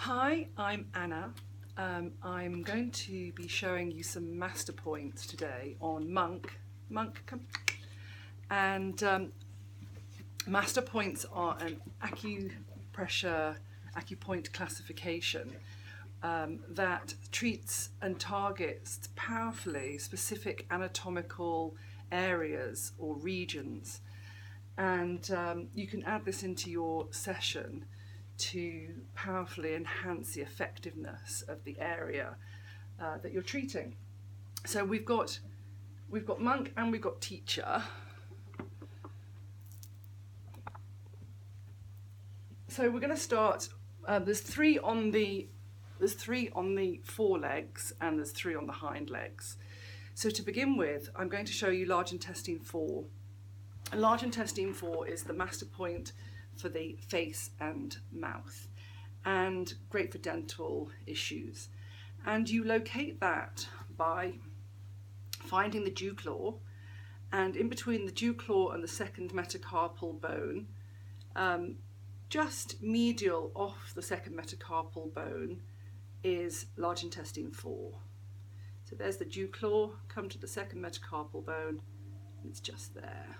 Hi, I'm Anna. I'm going to be showing you some master points today on Monk. Come. And master points are an acupressure, AcuPoint classification that treats and targets powerfully specific anatomical areas or regions. And you can add this into your session to powerfully enhance the effectiveness of the area that you're treating. So we've got monk and we've got teacher. So we're going to start. There's three on the forelegs and there's three on the hind legs. So to begin with, I'm going to show you large intestine 4. And large intestine 4 is the master point for the face and mouth, and great for dental issues. And you locate that by finding the dew claw, and in between the dew claw and the second metacarpal bone, just medial off the second metacarpal bone, is large intestine 4. So there's the dew claw, come to the second metacarpal bone, and it's just there.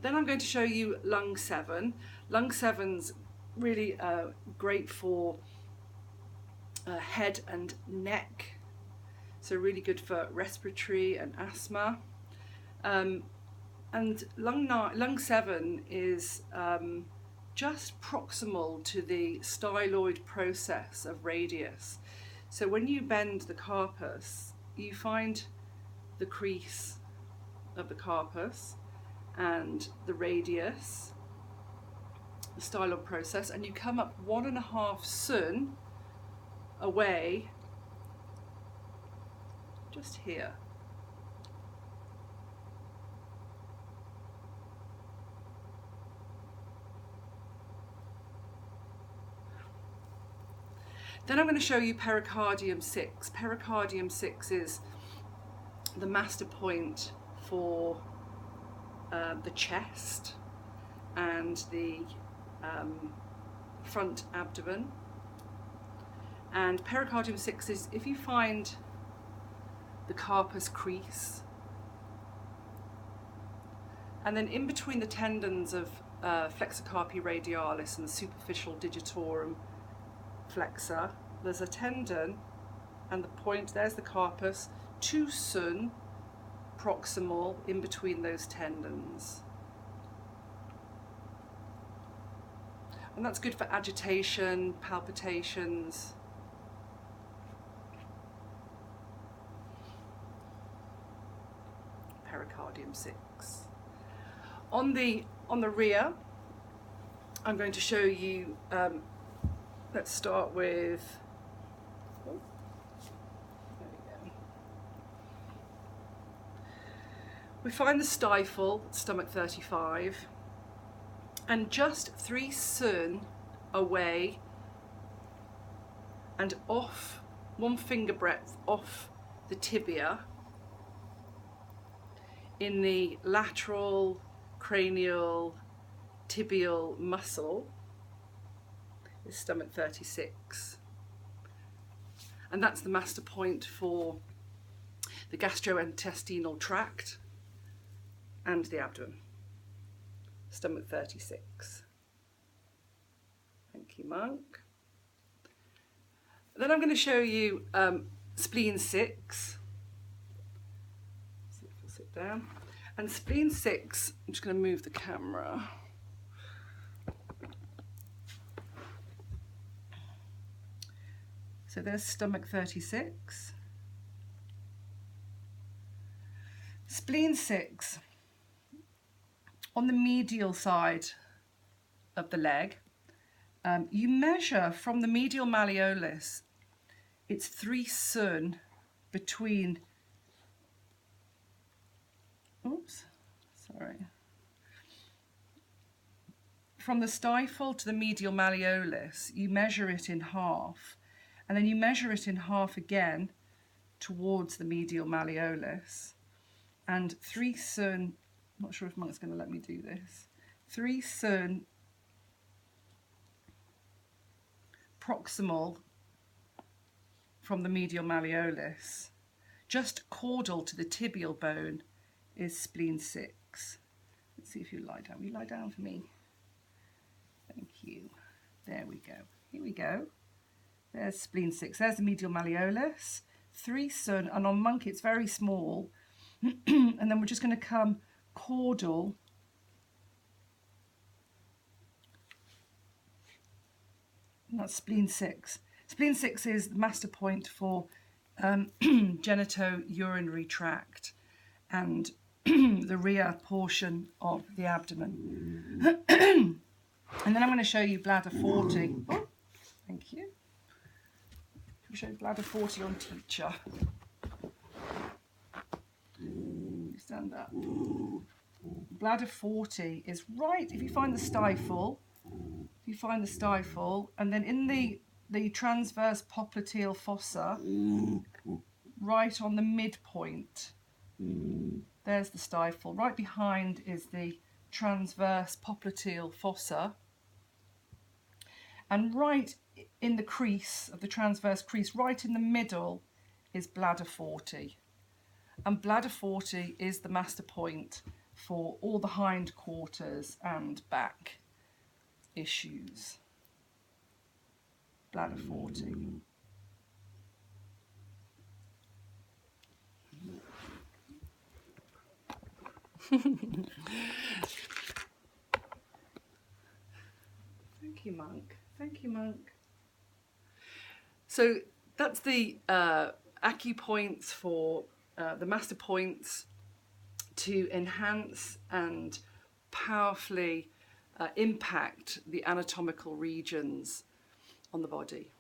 Then I'm going to show you lung 7. Lung 7's really great for head and neck, so really good for respiratory and asthma. And lung 7 is just proximal to the styloid process of radius. So when you bend the carpus, you find the crease of the carpus and the radius, the styloid process, and you come up 1.5 sun away, just here. Then I'm going to show you pericardium 6. Pericardium 6 is the master point for the chest and the front abdomen. And pericardium 6 is if you find the carpus crease, and then in between the tendons of flexor carpi radialis and the superficial digitorum flexor, there's a tendon, and the point, there's the carpus, 2 sun proximal in between those tendons. And that's good for agitation, palpitations. Pericardium 6. On the rear, I'm going to show you, let's start with, we find the stifle, stomach 35, and just 3 sun away and off, 1 finger breadth off the tibia, in the lateral cranial tibial muscle, is stomach 36. And that's the master point for the gastrointestinal tract and the abdomen. Stomach 36. Thank you, Monk. Then I'm going to show you spleen 6. See if we'll sit down. And spleen 6, I'm just going to move the camera. So there's stomach 36. Spleen 6. On the medial side of the leg, you measure from the medial malleolus, it's 3 sun between, from the stifle to the medial malleolus, you measure it in half, and then you measure it in half again towards the medial malleolus, and 3 sun, I'm not sure if Monk's going to let me do this, 3 cern proximal from the medial malleolus. Just caudal to the tibial bone is spleen 6. Let's see if you lie down. Will you lie down for me? Thank you. There we go. Here we go. There's spleen 6. There's the medial malleolus. 3 cern, and on monk it's very small. And then we're just going to come caudal and that's spleen 6. Spleen 6 is the master point for genitourinary tract and the rear portion of the abdomen. And then I'm going to show you bladder 40. Oh, thank you. I'll show bladder 40 on teacher. Stand up. Bladder 40 is right, if you find the stifle, and then in the transverse popliteal fossa, right on the midpoint, there's the stifle. Right behind is the transverse popliteal fossa, and right in the crease of the transverse crease, right in the middle, is bladder 40. And bladder 40 is the master point for all the hindquarters and back issues. Bladder 40. Thank you, Monk. Thank you, Monk. So that's the AcuPoints for the master points to enhance and powerfully impact the anatomical regions on the body.